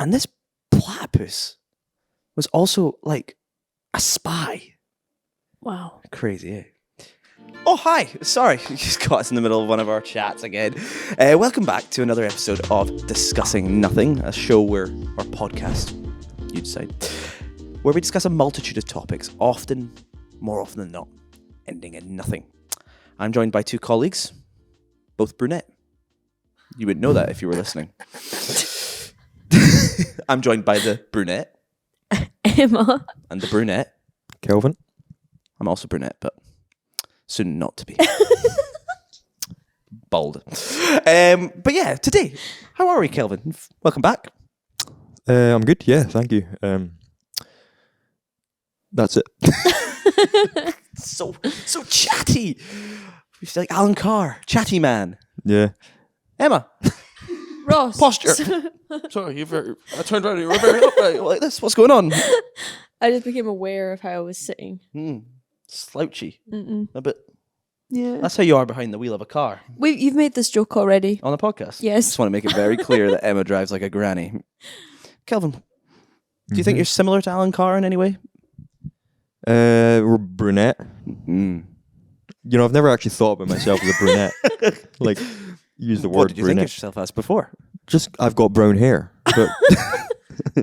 And this platypus was also like a spy. Wow. Crazy, eh? Oh, hi. Sorry, you just caught us in the middle of one of our chats again. Welcome back to another episode of Discussing Nothing, a show where, or podcast, you decide, where we discuss a multitude of topics, more often than not, ending in nothing. I'm joined by two colleagues, both brunette. You wouldn't know that if you were listening. I'm joined by the brunette. Emma. And the brunette. Kelvin. I'm also brunette, but soon not to be. Bald. But yeah, today, how are we, Kelvin? Welcome back. I'm good, yeah, thank you. That's it. So chatty. He's like Alan Carr, chatty man. Yeah. Emma. Ross. Posture. Sorry, I turned around and you were very upright like this. What's going on? I just became aware of how I was sitting. Slouchy. Mm-mm. A bit. Yeah. That's how you are behind the wheel of a car. You've made this joke already. On the podcast? Yes. Just want to make it very clear that Emma drives like a granny. Kelvin, do you think you're similar to Alan Carr in any way? We're brunette. You know, I've never actually thought about myself as a brunette. Like, use the word What did you brunette. think of yourself as before? Just, I've got brown hair. But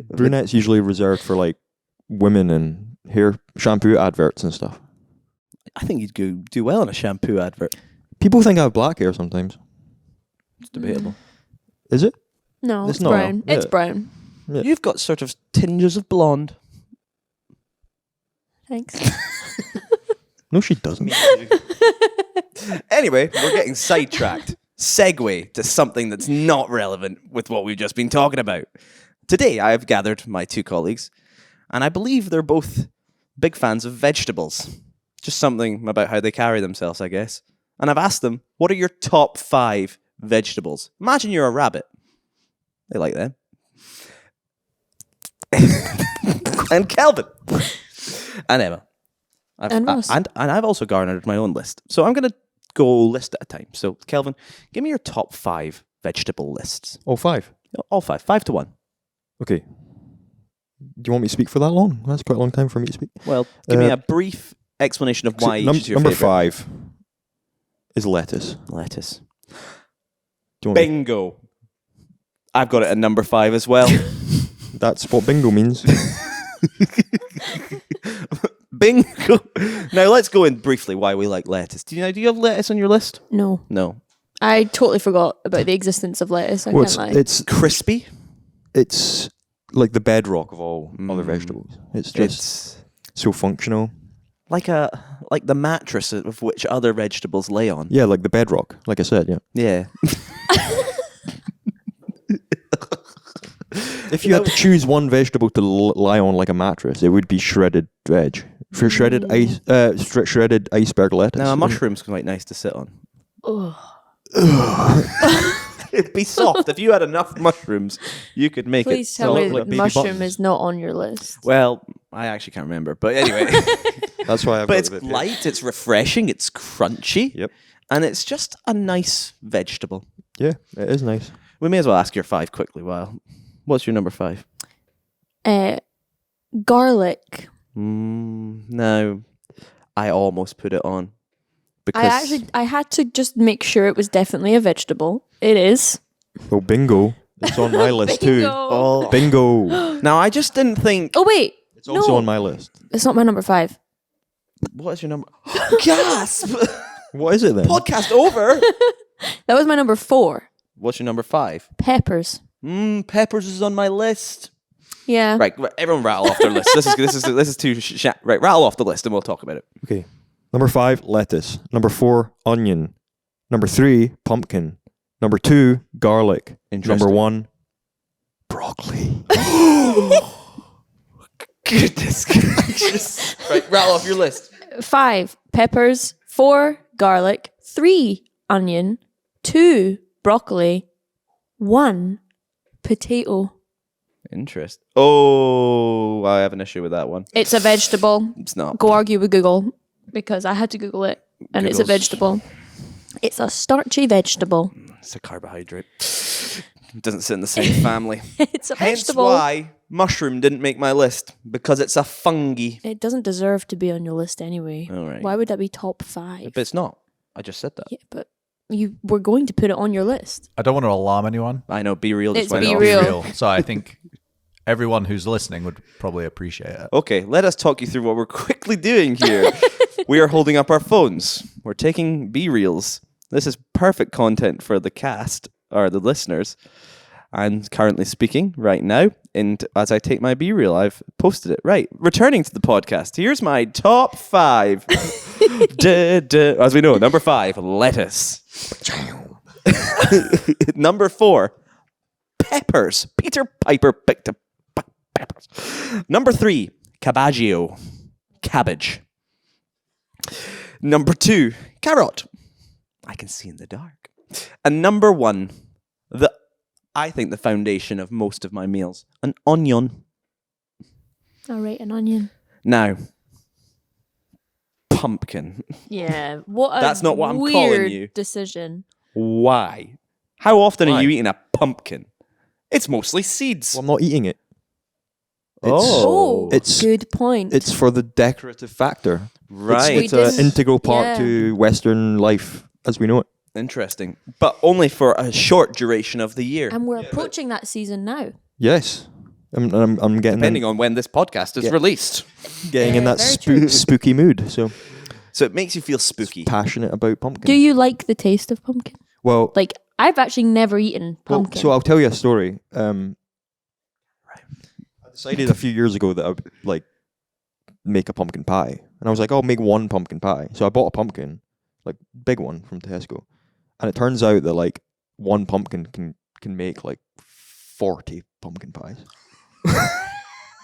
brunette's usually reserved for, like, women and hair shampoo adverts and stuff. I think you'd do well in a shampoo advert. People think I have black hair sometimes. It's debatable. Is it? No, It's it's not. brown. Yeah. It's brown. Yeah. You've got sort of tinges of blonde. Thanks. No, she doesn't. Anyway, we're getting sidetracked. Segue to something that's not relevant with what we've just been talking about. Today, I have gathered my two colleagues, and I believe they're both big fans of vegetables. Just something about how they carry themselves, I guess. And I've asked them, what are your top 5 vegetables? Imagine you're a rabbit. They like them. And Kelvin. And Emma. And Ross. And I've also garnered my own list. So I'm going to go list at a time. So, Kelvin, give me your top 5 vegetable lists. Oh, 5. All 5. 5 to 1. Okay. Do you want me to speak for that long? That's quite a long time for me to speak. Well, give me a brief explanation of why each is your number favorite. 5 is lettuce. Lettuce. Do you want me- Bingo. I've got it at number 5 as well. That's what bingo means. Bingo. Now let's go in briefly why we like lettuce. Do you have lettuce on your list? No. No. I totally forgot about the existence of lettuce. I Well, can't lie. it's Crispy. it's like the bedrock of all other vegetables. It's just It's so functional. like the mattress of which other vegetables lay on. Yeah, like the bedrock. Like I said, yeah. Yeah. If you had to choose one vegetable to lie on like a mattress, it would be shredded veg. For shredded shredded iceberg lettuce. Now a mushroom's quite nice to sit on. Ugh. It'd be soft. If you had enough mushrooms, you could make Please it tell me soft that like baby mushroom buttons. is not on your list. Well, I actually can't remember. But anyway. That's why I've But got it's it a bit here. light, it's refreshing, it's crunchy. Yep. And it's just a nice vegetable. Yeah, it is nice. We may as well ask your 5 quickly. What's your number 5? Garlic. No. I almost put it on. Because I had to just make sure it was definitely a vegetable. It is. Oh, bingo. It's on my list too. Oh. Bingo. Now, I just didn't think... Oh wait, It's also No. on my list. it's not my number 5. What is your number? Gasp! What is it then? Podcast over! That was my number 4. What's your number 5? Peppers. Peppers is on my list. Yeah. Right, everyone rattle off their list. This is too... Right, rattle off the list and we'll talk about it. Okay. Number 5, lettuce. Number 4, onion. Number 3, pumpkin. Number 2, garlic. Interesting. Number 1, broccoli. Goodness gracious. Right, rattle off your list. 5 peppers, 4 garlic, 3 onion, 2 broccoli, 1 potato. Interest. Oh, I have an issue with that one. It's a vegetable. It's not. Go argue with Google because I had to Google it and it's a Google's- vegetable. It's a starchy vegetable. It's a carbohydrate. It doesn't sit in the same family. It's a Hence vegetable. why mushroom didn't make my list, because it's a fungi. It doesn't deserve to be on your list anyway. All right. Why would that be top 5? But it's not. I just said that. Yeah, but you were going to put it on your list. I don't want to alarm anyone. I know, be real just It's went Be off. Real. So I think everyone who's listening would probably appreciate it. Okay, let us talk you through what we're quickly doing here. We are holding up our phones. We're taking B-reels. This is perfect content for the cast, or the listeners. I'm currently speaking right now, and as I take my B-reel, I've posted it. Right, returning to the podcast, here's my top 5. As we know, number 5, lettuce. Number 4, peppers. Peter Piper picked a peppers. Number 3, cabbaggio. Cabbage. Number 2, carrot. I can see in the dark. And number 1, I think the foundation of most of my meals, an onion. All right, an onion. Now, pumpkin. Yeah, what a That's not what I'm calling weird you. decision. Why? How often Why? are you eating a pumpkin? It's mostly seeds. Well, I'm not eating it. Oh, It's- good point. It's for the decorative factor. Right. We It's an didn't- integral part yeah. to Western life as we know it. Interesting. But only for a short duration of the year. and we're approaching that season now. Yes. I'm getting Depending on when this podcast is Yeah. released. getting in Yeah, that very true. spooky mood. So So it makes you feel spooky. passionate about pumpkin. Do you like the taste of pumpkin? Well, Like, I've actually never eaten pumpkin. so I'll tell you a story. I decided a few years ago that I would like make a pumpkin pie, and I was like, I'll make one pumpkin pie. So I bought a pumpkin, like big one from Tesco, and it turns out that like one pumpkin can make like 40 pumpkin pies.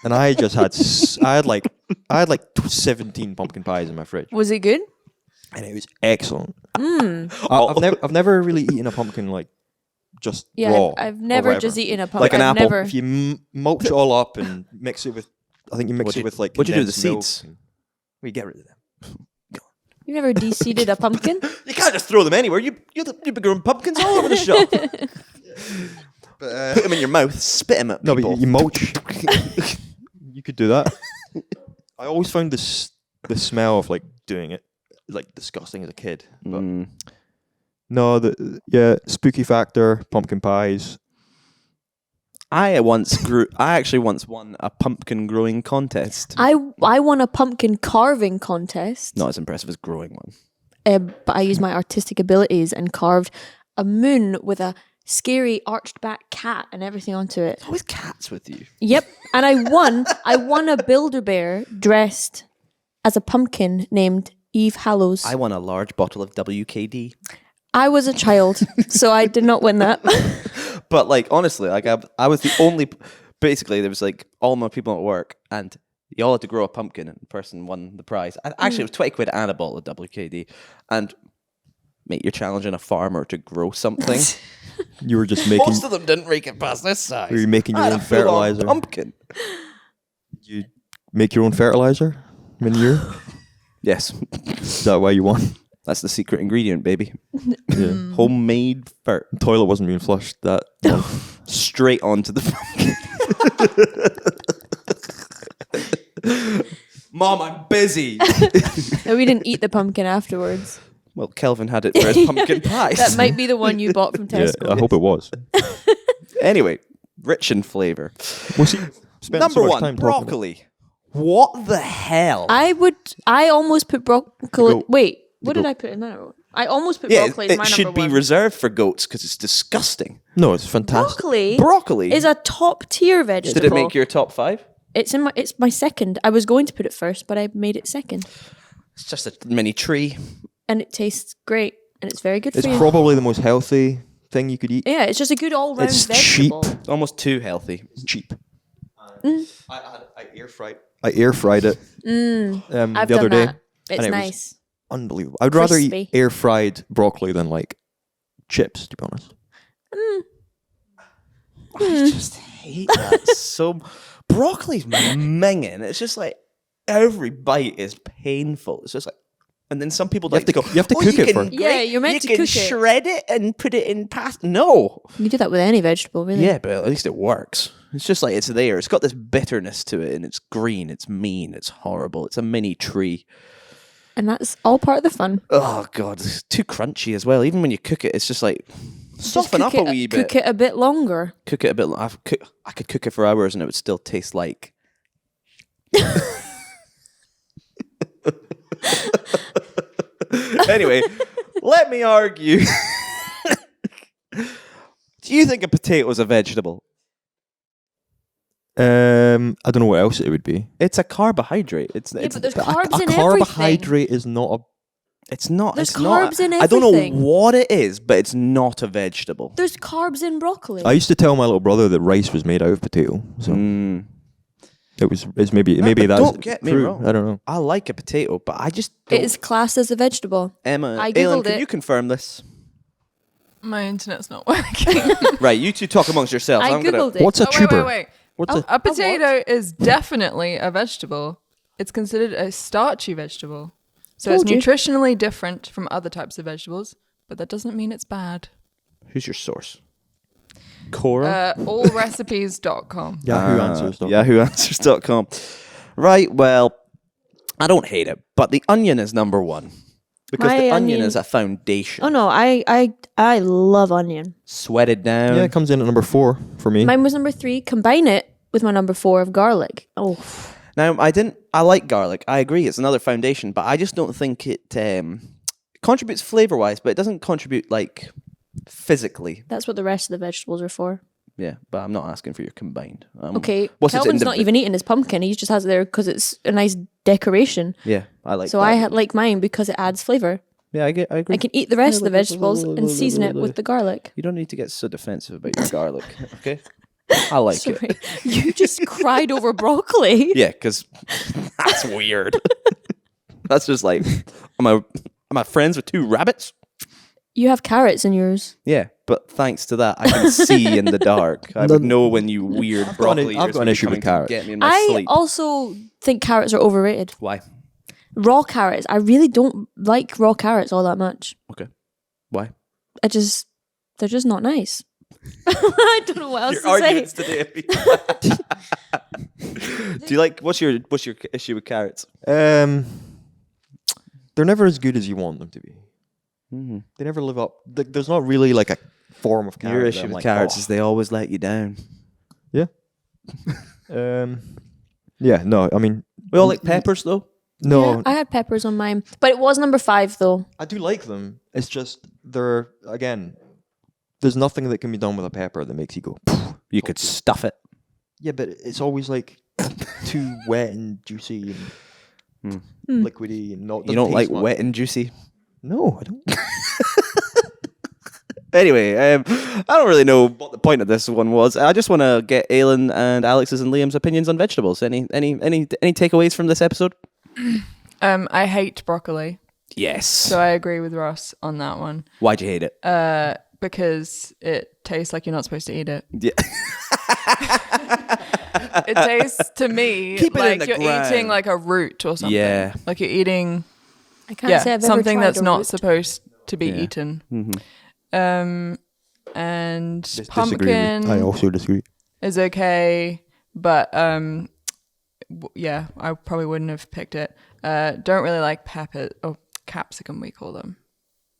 And I just had I had like 17 pumpkin pies in my fridge, Was it good? and it was excellent. Mm. I've never really eaten a pumpkin like just Yeah, raw. I've or never whatever. just eaten a pumpkin. Like an I've apple. Never. If you mulch it all up and mix it with, I think you mix What'd it you- with like what'd you do with the condensed seeds? milk and- We get rid of them. You never de-seeded a pumpkin? You can't just throw them anywhere. You've been growing pumpkins all over the shop. Put them in your mouth, spit them at No, people. but you mulch. You could do that. I always found the smell of like doing it like disgusting as a kid. But Mm. no, spooky factor, pumpkin pies. I actually once won a pumpkin growing contest. I won a pumpkin carving contest, Not as impressive as growing one. but I used my artistic abilities and carved a moon with a scary arched back cat and everything onto it. Always cats with you. Yep, and I won a Build-A-Bear dressed as a pumpkin named Eve Hallows. I won a large bottle of WKD. I was a child, so I did not win that. But like honestly, like I was the only. Basically, there was like all my people at work, and you all had to grow a pumpkin, and the person won the prize. Actually, it was 20 quid and a bottle of WKD. And mate, you're challenging a farmer to grow something. You were just making. Most of them didn't make it past this size. Were you making your I had own a full-on fertilizer? pumpkin. You make your own fertilizer manure. Yes, Is that why you won? that's the secret ingredient, baby. Yeah. Homemade fert. The toilet wasn't being flushed. That Straight onto the pumpkin. Mom, I'm busy. And we didn't eat the pumpkin afterwards. Well, Kelvin had it for his pumpkin pie. That might be the one you bought from yeah, Tesco. I hope it was. Anyway, rich in flavour. Well, see, spent Number so much one, time talking about- broccoli. What the hell? I almost put broccoli. goat. Wait, what The did goat. I put in that? I almost put yeah, broccoli as my it should number be one. reserved for goats because it's disgusting. No, it's fantastic. Broccoli Broccoli is a top tier vegetable. Did it make your top 5? It's my second. I was going to put it first, but I made it second, It's just a mini tree. and it tastes great, and it's very good It's for you. probably the most healthy thing you could eat. Yeah, it's just a good all-round It's vegetable. cheap. It's almost too healthy. It's cheap. Mm. I air fried it I've the other done day. that. It's and it was nice. Unbelievable. I'd rather Crispy. eat air fried broccoli than like chips, to be honest. I just hate that so. Broccoli's minging. It's just like every bite is painful. It's just like And then some people You have to go, you have to "Oh, cook you it can first." Yeah, you're meant to you can cook it. shred it and put it in pasta. No. You can do that with any vegetable, really. Yeah, but at least it works. It's just like it's there. It's got this bitterness to it, and it's green. It's mean. It's horrible. It's a mini tree. And that's all part of the fun. Oh god, it's too crunchy as well. Even when you cook it, it's just like soften up Cook a it- wee bit. Cook it a bit longer. Cook it a bit. I could cook it for hours, and it would still taste like. Anyway, let me argue. Do you think a potato is a vegetable? I don't know what else it would be. It's a carbohydrate. It's Yeah, but there's A carbs in carbohydrate is not a. It's not. There's it's not. carbs in I don't know everything. what it is, but it's not a vegetable. There's carbs in broccoli. I used to tell my little brother that rice was made out of potato, so it's maybe but that's don't get me true. wrong. I don't know. I like a potato, but I just don't. It is classed as a vegetable. Emma, I Ailyn, googled can it. you confirm this? My internet's not working. Right, you two talk amongst yourselves. I I'm gonna. googled it. What's a Oh, tuber? wait. What's a A potato is definitely a vegetable. It's considered a starchy vegetable. So Told you. it's nutritionally different from other types of vegetables, but that doesn't mean it's bad. Who's your source? Cora. Allrecipes.com. Yahoo Answers? YahooAnswers.com. Right, well, I don't hate it, but the onion is number one. Because My the onion onion- is a foundation. Oh no, I love onion. Sweated down. Yeah, it comes in at number 4 for me. Mine was number 3. Combine it with my number 4 of garlic. Oh, Now, I like garlic. I agree, it's another foundation, but I just don't think it contributes flavor-wise, but it doesn't contribute, like, physically. that's what the rest of the vegetables are for. Yeah, but I'm not asking for your combined. Okay, what's its Kelvin's not indivi- even eating his pumpkin. He just has it there because it's a nice decoration. Yeah, I like So that. I like mine because it adds flavor. Yeah, I agree. I can eat the rest of the vegetables and season it with the garlic. You don't need to get so defensive about your garlic, okay? I like it. Sorry, you just cried over broccoli. Yeah, because that's weird. That's just like, am I friends with two rabbits? You have carrots in yours. Yeah, but thanks to that, I can see in the dark. I would know when you weird broccoli. I've got an issue with carrots. Get me in my I sleep. also think carrots are overrated. Why? Raw carrots. I really don't like raw carrots all that much. Okay. Why? They're just not nice. I don't know what else Your to say. arguments today. Do you like? What's your issue with carrots? They're never as good as you want them to be. Mm-hmm. They never live up. There's not really like a form of carrot. Your that issue I'm with like, carrots "Oh." is they always let you down. Yeah. Yeah. No. I mean, We all like peppers, though. no. Yeah, I had peppers on mine, but it was number 5 though. I do like them. It's just they're again. There's nothing that can be done with a pepper that makes you go. You could stuff it. Yeah, but it's always like too wet and juicy and liquidy and not. You don't like taste much. wet and juicy. No, I don't. Anyway, I don't really know what the point of this one was. I just want to get Ailyn and Alex's and Liam's opinions on vegetables. Any takeaways from this episode? I hate broccoli, Yes. so I agree with Ross on that one. Why'd you hate it? Because it tastes like you're not supposed to eat it. Yeah. It tastes to me Keep it in like the you're ground. eating like a root or something. Yeah. Like you're eating I can't say I've ever something tried that's a not root. supposed to be Yeah. eaten. Mm-hmm. And Disagree pumpkin with, I also disagree. is okay, but yeah, I probably wouldn't have picked it. Don't really like pepper or capsicum we call them,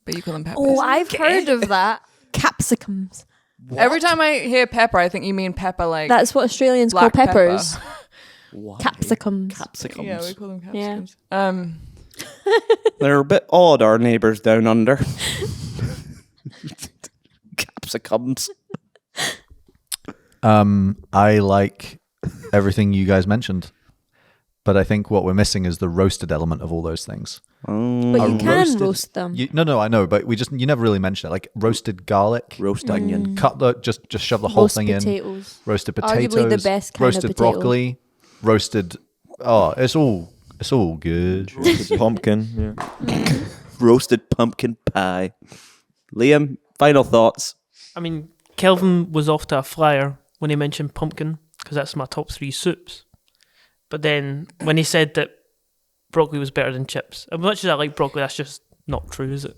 but you call them peppers. Oh, I've heard of that. Capsicums. Every time I hear pepper, I think you mean pepper like That's what Australians call black pepper. peppers. Why? Capsicums. Capsicums. Yeah, we call them Yeah. capsicums. They're a bit odd, our neighbours down under. Capsicums. I like everything you guys mentioned, but I think what we're missing is the roasted element of all those things. But you can roast them. No, I know, but you never really mention it. Like roasted garlic, Roast onion. cut just shove the whole Roast thing potatoes. in. Roasted Arguably potatoes, the best kind of roasted potato. broccoli, roasted. Oh, it's all good. Pumpkin. Yeah. Roasted pumpkin pie. Liam, final thoughts. I mean, Kelvin was off to a flyer when he mentioned pumpkin because that's my top 3 soups. But then when he said that broccoli was better than chips. As much as I like broccoli, that's just not true, is it?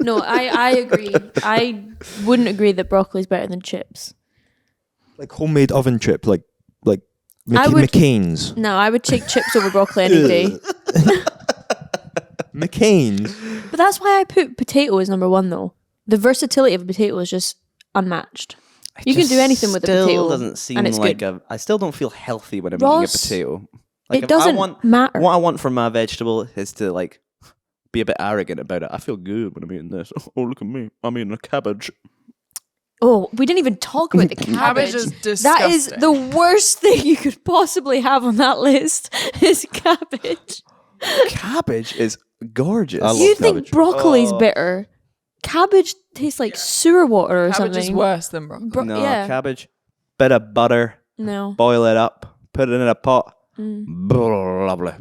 No, I agree. I wouldn't agree that broccoli is better than chips. Like homemade oven chip, like I would- McCain's. No, I would take chips over broccoli any day. McCain's. But that's why I put potato as number one, though. The versatility of a potato is just unmatched. You can do anything with a Still potato, doesn't seem and it's like good. I still don't feel healthy when I'm Ross, eating a potato. Like it if I doesn't want, matter. What I want from my vegetable is to like be a bit arrogant about it. I feel good when I'm eating this. Oh, look at me! I'm eating a cabbage. Oh, we didn't even talk about the Cabbage cabbage. is That is disgusting. the worst thing you could possibly have on that list is cabbage. Cabbage is gorgeous. I love You think cabbage. broccoli's Oh. bitter? Cabbage tastes like sewer water or Cabbage something. is worse than broccoli. no, yeah. cabbage. Bit of butter. No. Boil it up. Put it in a pot. Mm. Lovely.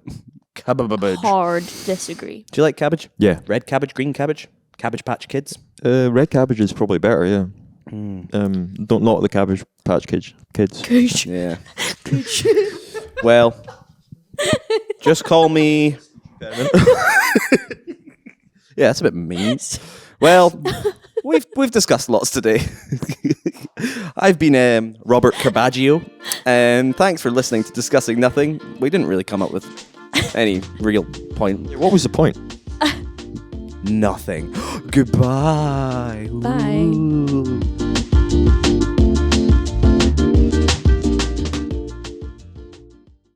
Cabbage. Hard disagree. Do you like cabbage? Yeah. Red cabbage, green cabbage, Cabbage Patch Kids. Red cabbage is probably better. Yeah. Mm. Don't knock the Cabbage Patch kids. Yeah. Well, just call me. Yeah, that's a bit mean. Well, we've discussed lots today. I've been Robert Carbaggio, and thanks for listening to Discussing Nothing. We didn't really come up with any real point. What was the point? Nothing. Goodbye. Bye. Ooh.